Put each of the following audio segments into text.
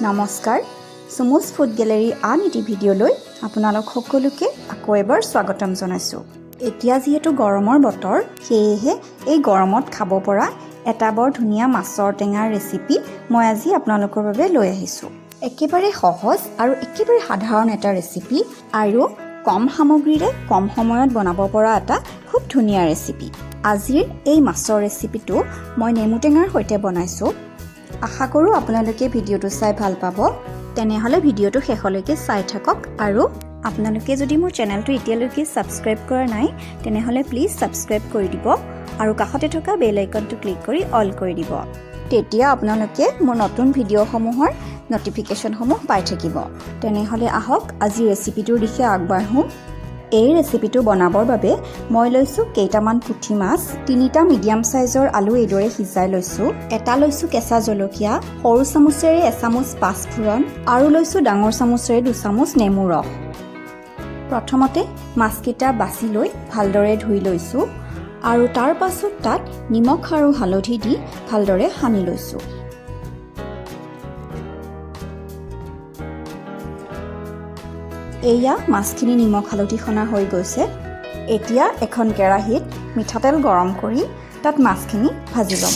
নমস্কাৰ SuMu's food gallery আন এটি ভিডিঅ'লৈ আপোনালোক সকলোকে আকৌ এবাৰ স্বাগতম জনাইছোঁ। এতিয়া যেহেতু গৰমৰ বতৰ সেয়েহে এই গৰমত খাব পৰা এটা বৰ ধুনীয়া মাছৰ টেঙাৰ ৰেচিপি মই আজি আপোনালোকৰ বাবে লৈ আহিছোঁ। একেবাৰে সহজ আৰু একেবাৰে সাধাৰণ এটা ৰেচিপি আৰু কম সামগ্ৰীৰে কম সময়ত বনাব পৰা এটা খুব ধুনীয়া ৰেচিপি। আজিৰ এই মাছৰ ৰেচিপিটো মই নেমু টেঙাৰ সৈতে বনাইছোঁ। আশা কৰোঁ আপোনালোকে ভিডিঅ'টো চাই ভাল পাব। তেনেহ'লে ভিডিঅ'টো শেষলৈকে চাই থাকক আৰু আপোনালোকে যদি মোৰ চেনেলটো এতিয়ালৈকে ছাবস্ক্ৰাইব কৰা নাই তেনেহ'লে প্লিজ ছাবস্ক্ৰাইব কৰি দিব আৰু কাষতে থকা বেল আইকনটো ক্লিক কৰি অল কৰি দিব। তেতিয়া আপোনালোকে মোৰ নতুন ভিডিঅ'সমূহৰ নটিফিকেশ্যনসমূহ পাই থাকিব। তেনেহ'লে আহক আজি ৰেচিপিটোৰ দিশে আগবাঢ়োঁ। এই ৰেচিপিটো বনাবৰ বাবে মই লৈছোঁ কেইটামান পুঠি মাছ, 3টা মিডিয়াম সাইজৰ আলু এইদৰে সিজাই লৈছোঁ, এটা লৈছোঁ কেঁচা জলকীয়া, সৰু চামুচেৰে এচামুচ পাঁচফোৰণ আৰু লৈছোঁ ডাঙৰ চামুচেৰে 2 চামুচ নেমু ৰস। প্ৰথমতে মাছকেইটা বাছি লৈ ভালদৰে ধুই লৈছোঁ আৰু তাৰ পাছত তাত নিমখ আৰু হালধি দি ভালদৰে সানি লৈছোঁ। এয়া মাছখিনি নিমখ হালধি সনা হৈ গৈছে। এতিয়া এখন কেৰাহীত মিঠাতেল গৰম কৰি তাত মাছখিনি ভাজি ল'ম।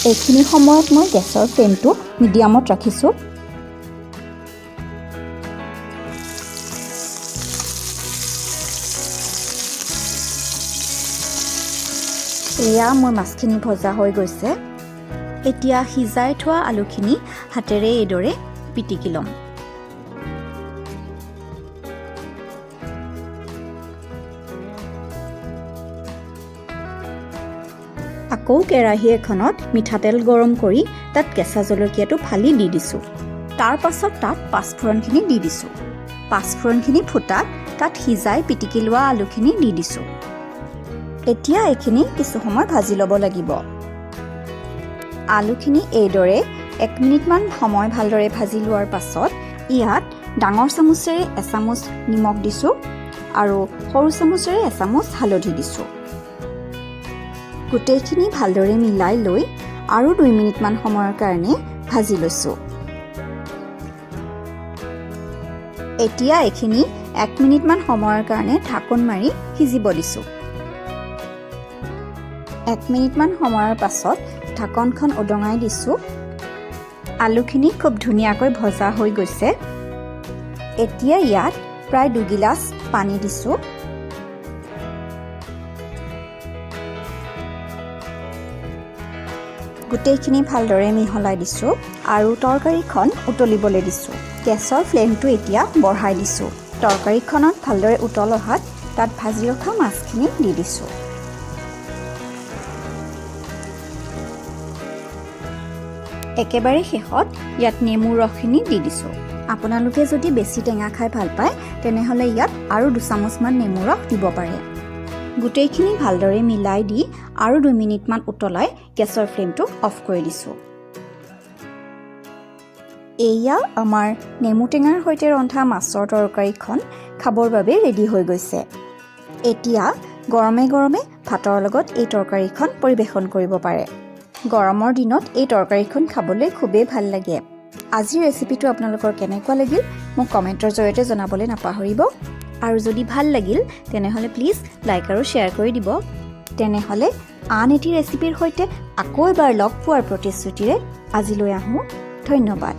এইখিনি সময়ত মই গেছৰ ফ্লেমটো মিডিয়ামত ৰাখিছোঁ। এয়া মোৰ মাছখিনি ভজা হৈ গৈছে। এতিয়া সিজাই থোৱা আলুখিনি হাতেৰে এইদৰে পিটিকি ল'ম। আকৌ কেৰাহী এখনত মিঠাতেল গৰম কৰি তাত কেঁচা জলকীয়াটো ফালি দি দিছোঁ। তাৰ পাছত তাত পাঁচফোৰণখিনি দি দিছোঁ। পাঁচফোৰণখিনি ফুটাত তাত সিজাই পিটিকি লোৱা আলুখিনি দি দিছোঁ। এতিয়া এইখিনি কিছু সময় ভাজি ল'ব লাগিব। আলুখিনি এইদৰে 1 মিনিটমান সময় ভালদৰে ভাজি লোৱাৰ পাছত ইয়াত ডাঙৰ চামুচেৰে এচামুচ নিমখ দিছোঁ আৰু সৰু চামুচেৰে এচামুচ হালধি দিছোঁ। গোটেইখিনি ভালদৰে মিলাই লৈ আৰু 2 মিনিটমান সময়ৰ কাৰণে ভাজি লৈছোঁ। এতিয়া এইখিনি 1 মিনিটমান সময়ৰ কাৰণে ঢাকোন মাৰি সিজিব দিছোঁ। 1 মিনিটমান সময়ৰ পাছত ঢাকনখন উদঙাই দিছোঁ। আলুখিনি খুব ধুনীয়াকৈ ভজা হৈ গৈছে। এতিয়া ইয়াত প্ৰায় 2 গিলাচ পানী দিছোঁ। গোটেইখিনি ভালদৰে মিহলাই দিছোঁ আৰু তৰকাৰীখন উতলিবলৈ দিছোঁ। গেছৰ ফ্লেমটো এতিয়া বঢ়াই দিছোঁ। তৰকাৰীখনত ভালদৰে উতল অহাত তাত ভাজি ৰখা মাছখিনি দি দিছোঁ। একেবাৰে শেষত ইয়াত নেমু ৰসখিনি দি দিছোঁ। আপোনালোকে যদি বেছি টেঙা খাই ভাল পায় তেনেহ'লে ইয়াত আৰু 2 চামুচমান নেমু ৰস দিব পাৰে। গোটেইখিনি ভালদৰে মিলাই দি আৰু 2 মিনিটমান উতলাই গেছৰ ফ্লেমটো অফ কৰি দিছোঁ। এয়া আমাৰ নেমু টেঙাৰ সৈতে ৰন্ধা মাছৰ তৰকাৰীখন খাবৰ বাবে ৰেডি হৈ গৈছে। এতিয়া গৰমে গৰমে ভাতৰ লগত এই তৰকাৰীখন পৰিৱেশন কৰিব পাৰে। গৰমৰ দিনত এই তৰকাৰীখন খাবলৈ খুবেই ভাল লাগে। আজিৰ ৰেচিপিটো আপোনালোকৰ কেনেকুৱা লাগিল মোক কমেণ্টৰ জৰিয়তে জনাবলৈ নাপাহৰিব আৰু যদি ভাল লাগিল তেনেহ'লে প্লিজ লাইক আৰু শ্বেয়াৰ কৰি দিব। তেনেহ'লে আন এটি ৰেচিপিৰ সৈতে আকৌ এবাৰ লগ পোৱাৰ প্ৰতিশ্ৰুতিৰে আজিলৈ আহোঁ। ধন্যবাদ।